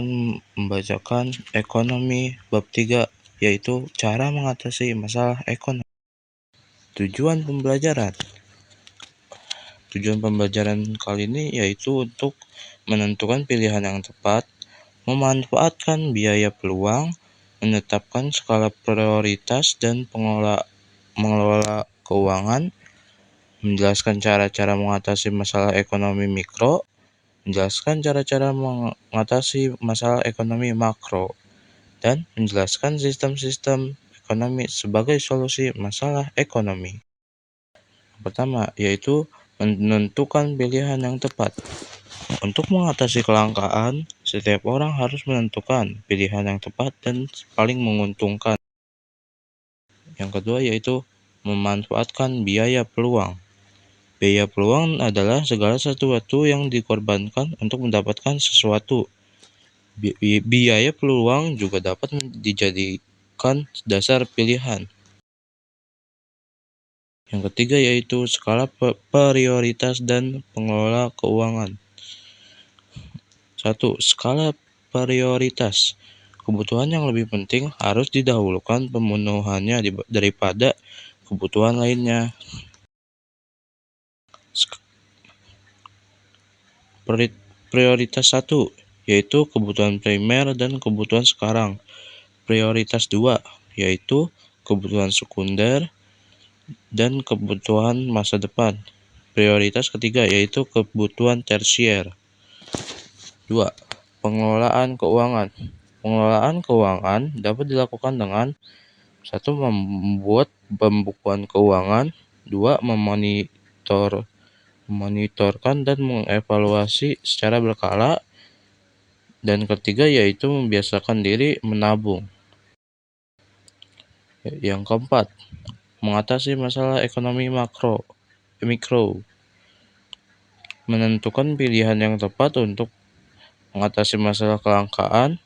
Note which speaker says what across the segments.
Speaker 1: akan membacakan ekonomi bab 3, yaitu cara mengatasi masalah ekonomi. Tujuan pembelajaran kali ini yaitu untuk menentukan pilihan yang tepat, memanfaatkan biaya peluang, menetapkan skala prioritas dan mengelola keuangan, menjelaskan cara-cara mengatasi masalah ekonomi mikro, menjelaskan cara-cara mengatasi masalah ekonomi makro, dan menjelaskan sistem-sistem ekonomi sebagai solusi masalah ekonomi. Pertama, yaitu menentukan pilihan yang tepat. Untuk mengatasi kelangkaan, setiap orang harus menentukan pilihan yang tepat dan paling menguntungkan. Yang kedua yaitu memanfaatkan biaya peluang. Biaya peluang adalah segala sesuatu yang dikorbankan untuk mendapatkan sesuatu. Biaya peluang juga dapat dijadikan dasar pilihan. Yang ketiga yaitu skala prioritas dan pengelola keuangan. 1. Skala prioritas. Kebutuhan yang lebih penting harus didahulukan pemenuhannya daripada kebutuhan lainnya. Prioritas 1 yaitu kebutuhan primer dan kebutuhan sekarang. Prioritas 2 yaitu kebutuhan sekunder dan kebutuhan masa depan. Prioritas ketiga yaitu kebutuhan tersier. 2. Pengelolaan keuangan. Pengelolaan keuangan dapat dilakukan dengan 1. Membuat pembukuan keuangan, 2. Memonitorkan dan mengevaluasi secara berkala, dan ketiga yaitu membiasakan diri menabung. Yang keempat, mengatasi masalah ekonomi mikro. Menentukan pilihan yang tepat untuk mengatasi masalah kelangkaan.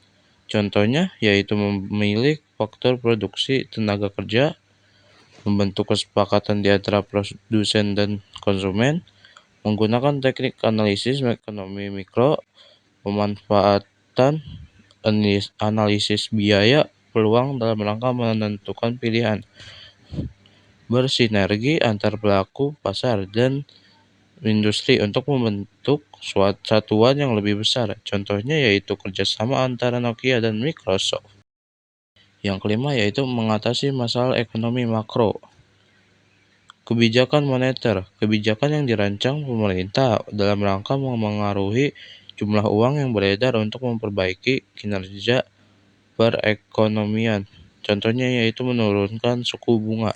Speaker 1: Contohnya yaitu memilih faktor produksi tenaga kerja, membentuk kesepakatan di antara produsen dan konsumen, menggunakan teknik analisis ekonomi mikro, pemanfaatan analisis biaya peluang dalam rangka menentukan pilihan, bersinergi antar pelaku pasar dan industri untuk membentuk satuan yang lebih besar. Contohnya yaitu kerjasama antara Nokia dan Microsoft. Yang kelima yaitu mengatasi masalah ekonomi makro. Kebijakan moneter. Kebijakan yang dirancang pemerintah dalam rangka memengaruhi jumlah uang yang beredar untuk memperbaiki kinerja perekonomian. Contohnya yaitu menurunkan suku bunga.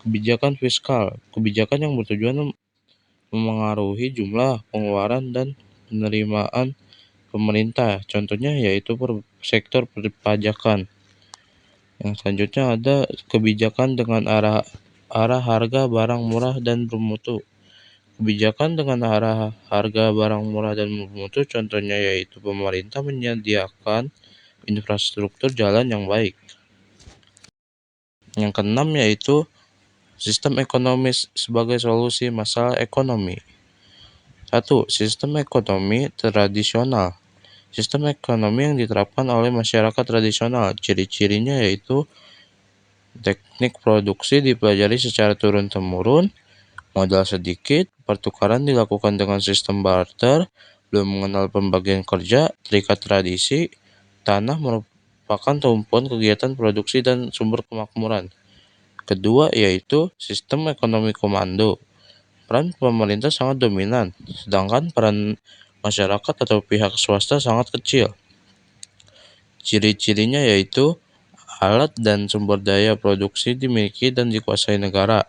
Speaker 1: Kebijakan fiskal. Kebijakan yang bertujuan memengaruhi jumlah pengeluaran dan penerimaan pemerintah. Contohnya yaitu sektor perpajakan. Yang selanjutnya ada kebijakan dengan arah harga barang murah dan bermutu. Kebijakan dengan arah harga barang murah dan bermutu contohnya yaitu pemerintah menyediakan infrastruktur jalan yang baik. Yang keenam yaitu sistem ekonomi sebagai solusi masalah ekonomi. 1. Sistem ekonomi tradisional. Sistem ekonomi yang diterapkan oleh masyarakat tradisional. Ciri-cirinya yaitu teknik produksi dipelajari secara turun-temurun, modal sedikit, pertukaran dilakukan dengan sistem barter, belum mengenal pembagian kerja, terikat tradisi, tanah merupakan tumpuan kegiatan produksi dan sumber kemakmuran. Kedua yaitu sistem ekonomi komando. Peran pemerintah sangat dominan, sedangkan peran masyarakat atau pihak swasta sangat kecil. Ciri-cirinya yaitu alat dan sumber daya produksi dimiliki dan dikuasai negara.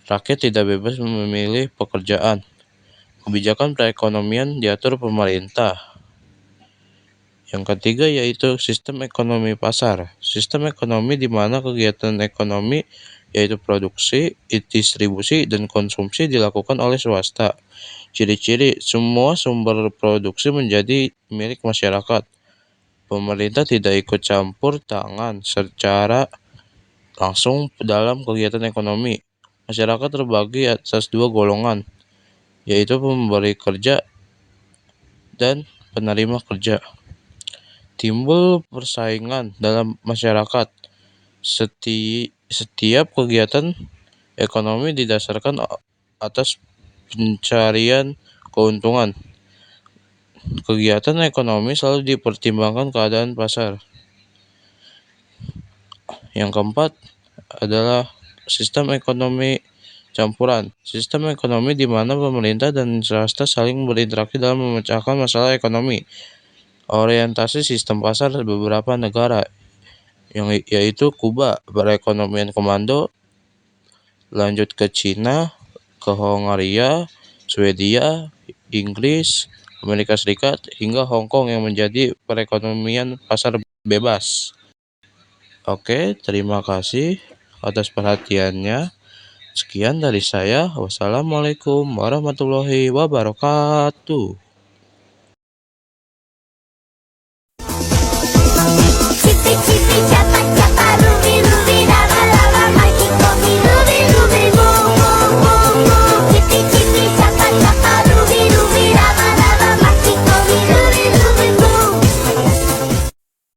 Speaker 1: Rakyat tidak bebas memilih pekerjaan. Kebijakan perekonomian diatur pemerintah. Yang ketiga yaitu sistem ekonomi pasar. Sistem ekonomi di mana kegiatan ekonomi yaitu produksi, distribusi, dan konsumsi dilakukan oleh swasta. Ciri-ciri semua sumber produksi menjadi milik masyarakat. Pemerintah tidak ikut campur tangan secara langsung dalam kegiatan ekonomi. Masyarakat terbagi atas 2 golongan, yaitu pemberi kerja dan penerima kerja. Timbul persaingan dalam masyarakat. Setiap kegiatan ekonomi didasarkan atas pencarian keuntungan. Kegiatan ekonomi selalu dipertimbangkan keadaan pasar. Yang keempat adalah sistem ekonomi campuran. Sistem ekonomi di mana pemerintah dan swasta saling berinteraksi dalam memecahkan masalah ekonomi. Orientasi sistem pasar beberapa negara, yaitu Kuba, perekonomian komando, lanjut ke Cina, ke Hongaria, Swedia, Inggris, Amerika Serikat, hingga Hong Kong yang menjadi perekonomian pasar bebas. Oke, terima kasih atas perhatiannya. Sekian dari saya. Wassalamualaikum warahmatullahi wabarakatuh.